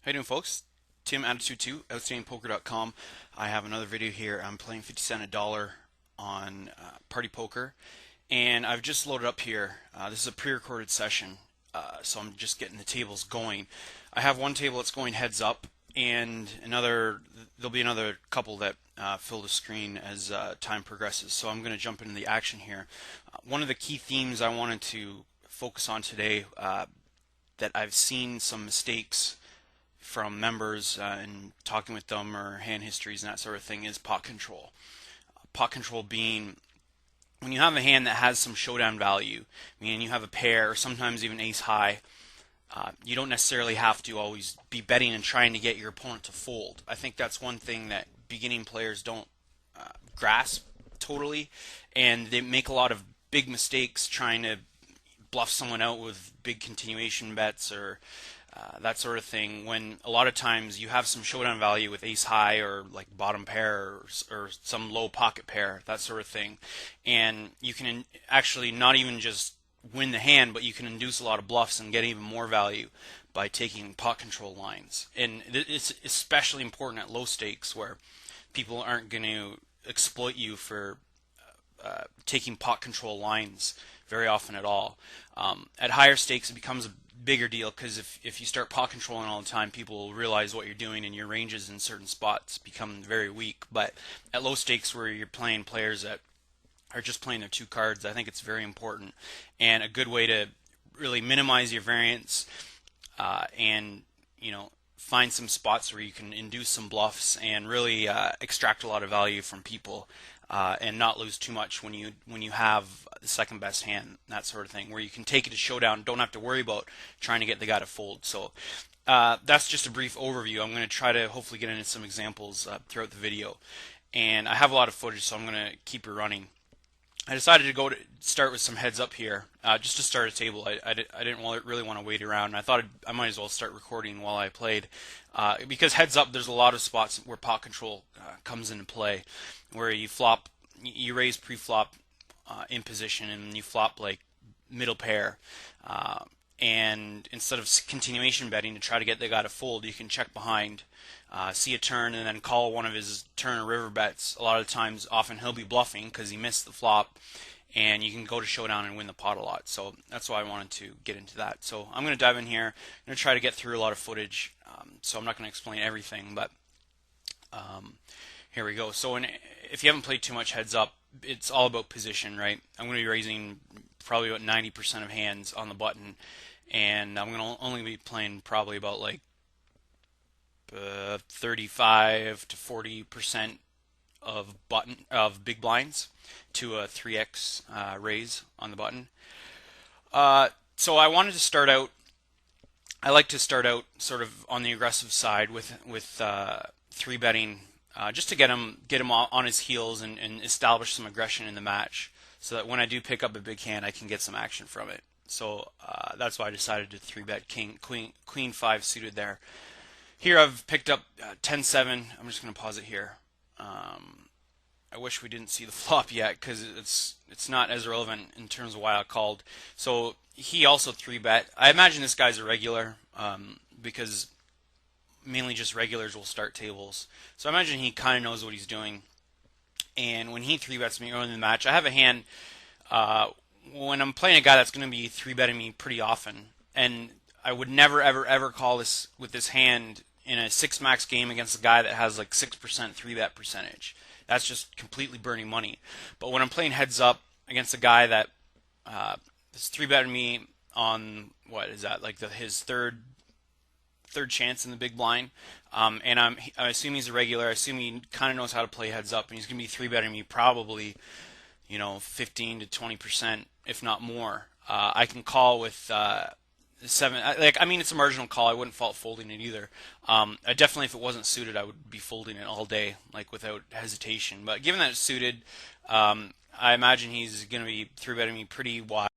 How you doing, folks? Tim Attitude2, OutstandingPoker.com. I have another video here. I'm playing 50 cent a dollar on Party Poker, and I've just loaded up here. This is a pre-recorded session, so I'm just getting the tables going. I have one table that's going heads up, and there'll be another couple that fill the screen as time progresses. So I'm going to jump into the action here. One of the key themes I wanted to focus on today that I've seen some mistakes from members and talking with them, or hand histories and that sort of thing, is pot control. Pot control being when you have a hand that has some showdown value, meaning you have a pair or sometimes even ace high. You don't necessarily have to always be betting and trying to get your opponent to fold. I think that's one thing that beginning players don't grasp totally, and they make a lot of big mistakes trying to bluff someone out with big continuation bets or that sort of thing, when a lot of times you have some showdown value with ace high or like bottom pair or some low pocket pair, that sort of thing, and you can actually not even just win the hand, but you can induce a lot of bluffs and get even more value by taking pot control lines. And it's especially important at low stakes where people aren't going to exploit you for taking pot control lines very often at all. At higher stakes, it becomes a bigger deal because if you start pot controlling all the time, people will realize what you're doing, and your ranges in certain spots become very weak. But at low stakes, where you're playing players that are just playing their two cards, I think it's very important, and a good way to really minimize your variance and find some spots where you can induce some bluffs and really extract a lot of value from people, and not lose too much when you have the second best hand, that sort of thing, where you can take it to showdown, don't have to worry about trying to get the guy to fold. So that's just a brief overview. I'm going to try to hopefully get into some examples throughout the video, and I have a lot of footage, so I'm going to keep it running. I decided to start with some heads up here, just to start a table. I didn't really want to wait around. I thought I might as well start recording while I played, because heads up, there's a lot of spots where pot control comes into play, where you raise pre-flop in position, and you flop like middle pair, and instead of continuation betting to try to get the guy to fold, you can check behind, see a turn, and then call one of his turn or river bets. A lot of times, often he'll be bluffing because he missed the flop, and you can go to showdown and win the pot a lot. So that's why I wanted to get into that. So I'm going to dive in here. I'm going to try to get through a lot of footage, so I'm not going to explain everything, but here we go. So if you haven't played too much heads up, it's all about position, right? I'm going to be raising probably about 90% of hands on the button, and I'm going to only be playing probably about like 35 to 40% of big blinds to a 3x raise on the button. So I wanted to start out. I like to start out sort of on the aggressive side with three betting, just to get him on his heels and establish some aggression in the match, so that when I do pick up a big hand, I can get some action from it. So that's why I decided to 3-bet queen 5 suited there. Here I've picked up 10-7. I'm just going to pause it here. I wish we didn't see the flop yet, because it's not as relevant in terms of why I called. So he also 3-bet. I imagine this guy's a regular, because mainly just regulars will start tables. So I imagine he kind of knows what he's doing. And when he 3-bets me early in the match, I have a hand when I'm playing a guy that's going to be 3-betting me pretty often, and I would never ever call this with this hand in a 6-max game against a guy that has like 6% 3-bet percentage. That's just completely burning money. But when I'm playing heads up against a guy that is 3-betting me on, what is that, like his third chance in the big blind, and I assume he's a regular. I assume he kind of knows how to play heads up, and he's going to be 3-betting me probably 15 to 20%, if not more. I can call with 7. It's a marginal call. I wouldn't fault folding it either. I definitely, if it wasn't suited, I would be folding it all day, like without hesitation. But given that it's suited, I imagine he's going to be 3-betting me pretty wide.